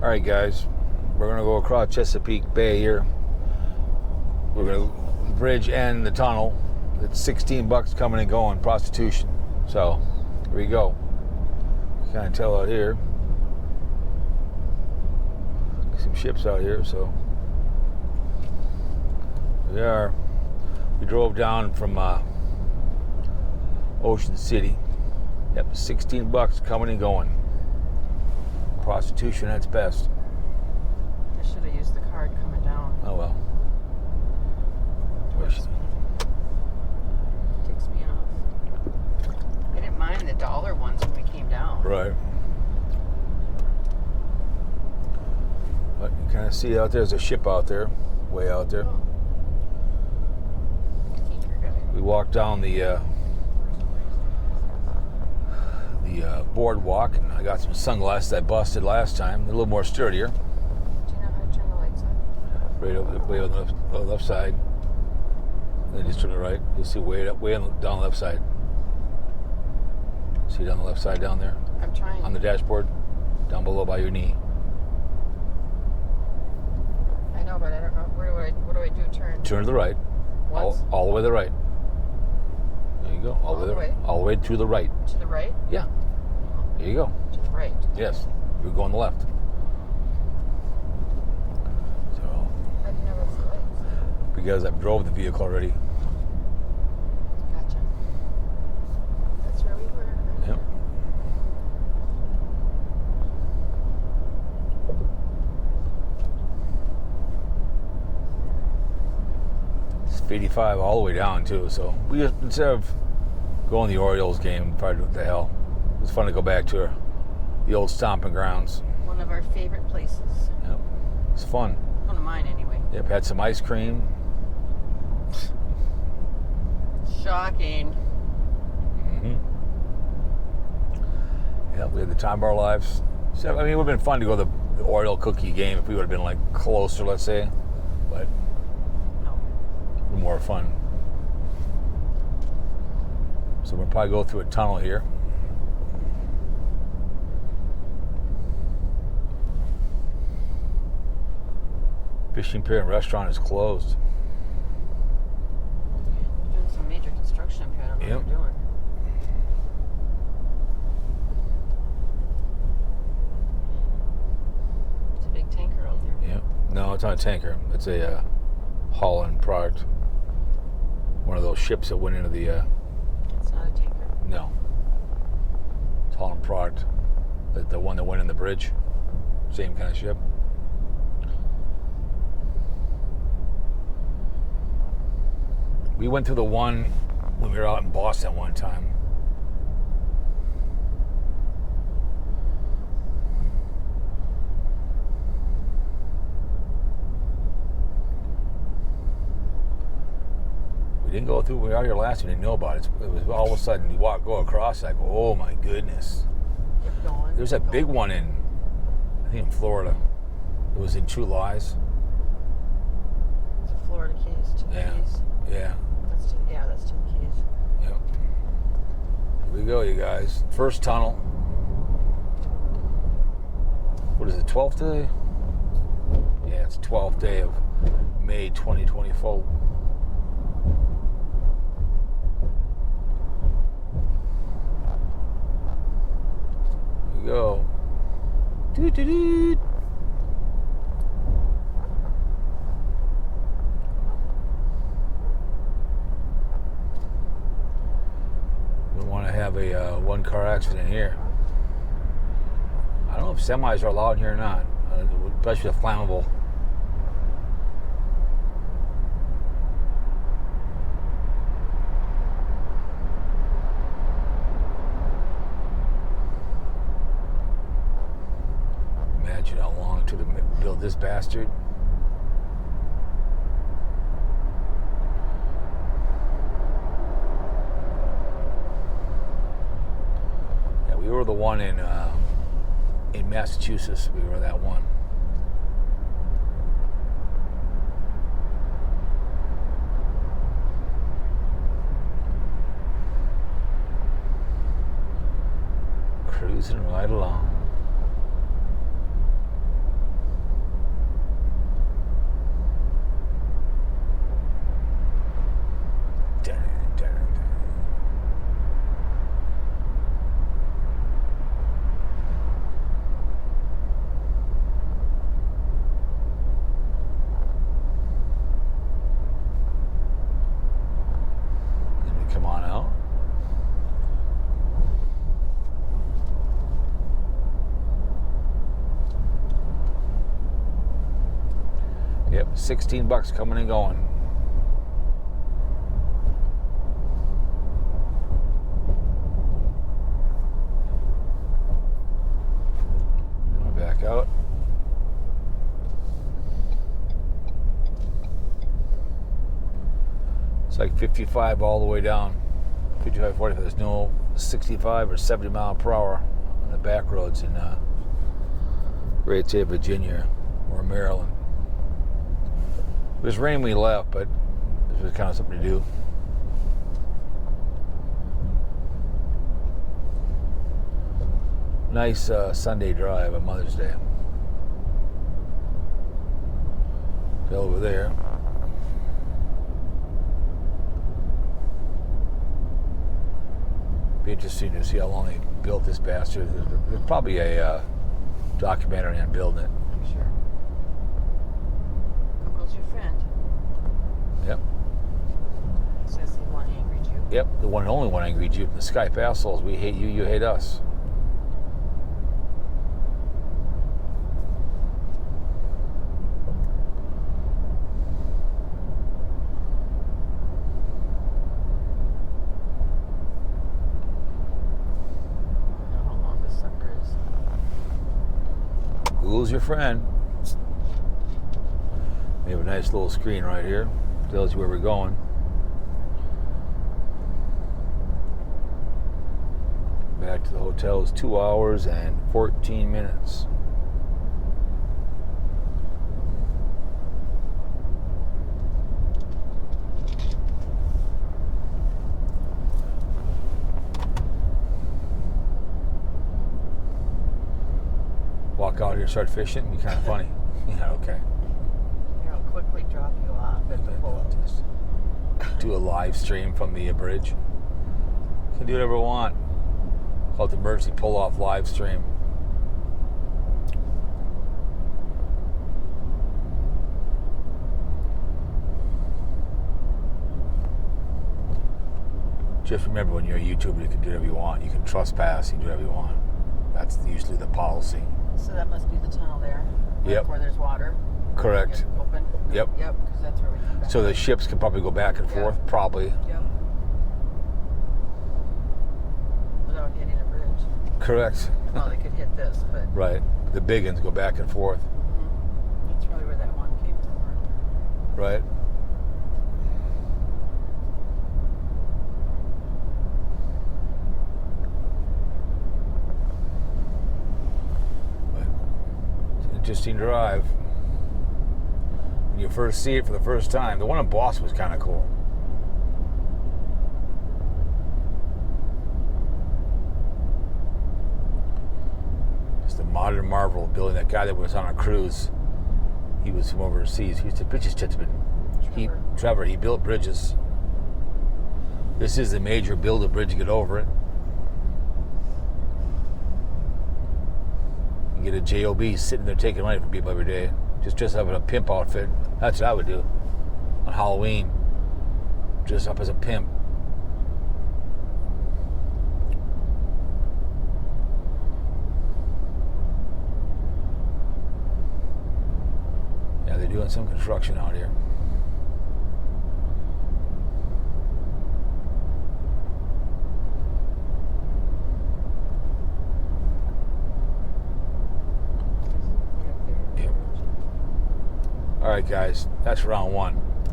All right, guys, we're gonna go across Chesapeake Bay here. We're gonna bridge and the tunnel. It's $16 coming and going, prostitution. So here we go. You can't tell out here. Some ships out here, so we are. We drove down from Ocean City. Yep, $16 coming and going. Prostitution at its best. I should have used the card coming down. Oh well. Takes me off. I didn't mind the dollar ones when we came down. Right. But you kind of see out there's a ship out there, way out there. Oh. We walked down the boardwalk, and I got some sunglasses I busted last time. They're a little more sturdier. Do you know how to turn the lights on? Right over way on the left side. Then just turn it right. You'll see way on down the left side. See down the left side down there? I'm trying. On the dashboard, down below by your knee. I know, but I don't know. What do I do? Turn to the right. Once? All the way to the right. There you go. All the way. All the way to the right. To the right? Yeah. There you go. To the right. Yes. You're going the left. So. How do you know what's the lights? Because I've drove the vehicle already. Gotcha. That's where we were. Right? Yep. It's 85 all the way down too. So we just, instead of going to the Orioles game, probably what the hell. It was fun to go back to the old stomping grounds. One of our favorite places. Yep. It's fun. One of mine, anyway. Yep. Had some ice cream. Shocking. Mm-hmm. Yeah, we had the time of our lives. So, I mean, it would have been fun to go to the Oriole cookie game if we would have been like closer, let's say, but No. more fun. So we'll probably go through a tunnel here. Fishing Pier and Restaurant is closed. They're doing some major construction up here. I don't know Yep. what they're doing. It's a big tanker out there. Yep. No, it's not a tanker. It's a hauling product. One of those ships that went into the... It's not a tanker. No. It's hauling product. The one that went in the bridge. Same kind of ship. We went through the one when we were out in Boston one time. We didn't go through, we were out here last, we didn't know about it. It was all of a sudden, you go across, like, oh my goodness. Keep going. There's a keep big going. one I think in Florida. It was in True Lies. It's a Florida Keys. To the Yeah. Keys. Yeah. That's to the Keys. Yep. Here we go, you guys. First tunnel. What is it, 12th day? Yeah, it's 12th day of May 2024. Here we go. Doot, doot, doot. Have a one-car accident here. I don't know if semis are allowed here or not, especially the flammable. Imagine how long it took to build this bastard. We were the one in Massachusetts. We were that one. Cruising right along. $16 coming and going. Back out. It's like 55 all the way down. 55, 45. There's no 65 or 70 mile per hour on the back roads in great state of Virginia or Maryland. It was rain when we left, but this was kind of something to do. Nice Sunday drive on Mother's Day. Over there. Be interesting to see how long they built this bastard. There's probably a documentary on building it. I'm sure. Google's your friend. Yep. Says the one angry Jew. Yep, the one and only one angry Jew. The Skype assholes. We hate you, you hate us. Google's your friend. We have a nice little screen right here. Tells you where we're going. Back to the hotel is 2 hours and 14 minutes. Walk out here, start fishing. Be kind of funny. Yeah, okay. Here, I'll quickly drop you off at the boat. Just do a live stream from the bridge. You can do whatever you want. Call it the emergency pull-off live stream. Just remember, when you're a YouTuber, you can do whatever you want. You can trespass. You can do whatever you want. That's usually the policy. So that must be the tunnel there. Yep. Where there's water. Correct. Open. Yep. Yep, because that's where we come back. So the ships can probably go back and forth, probably. Yep. Without hitting a bridge. Correct. Well, they could hit this, but... Right. The big ones go back and forth. Mm-hmm. That's probably where that one came from. Right. Interesting drive. When you first see it for the first time. The one in Boston was kind of cool. Just a modern marvel building. That guy that was on a cruise, he was from overseas. He used to bridges gentleman. Trevor, he built bridges. This is the major build a bridge to get over it. Get a JOB sitting there taking money from people every day. Just dress up in a pimp outfit. That's what I would do on Halloween. Dress up as a pimp. Yeah, they're doing some construction out here. All right, guys, that's round one.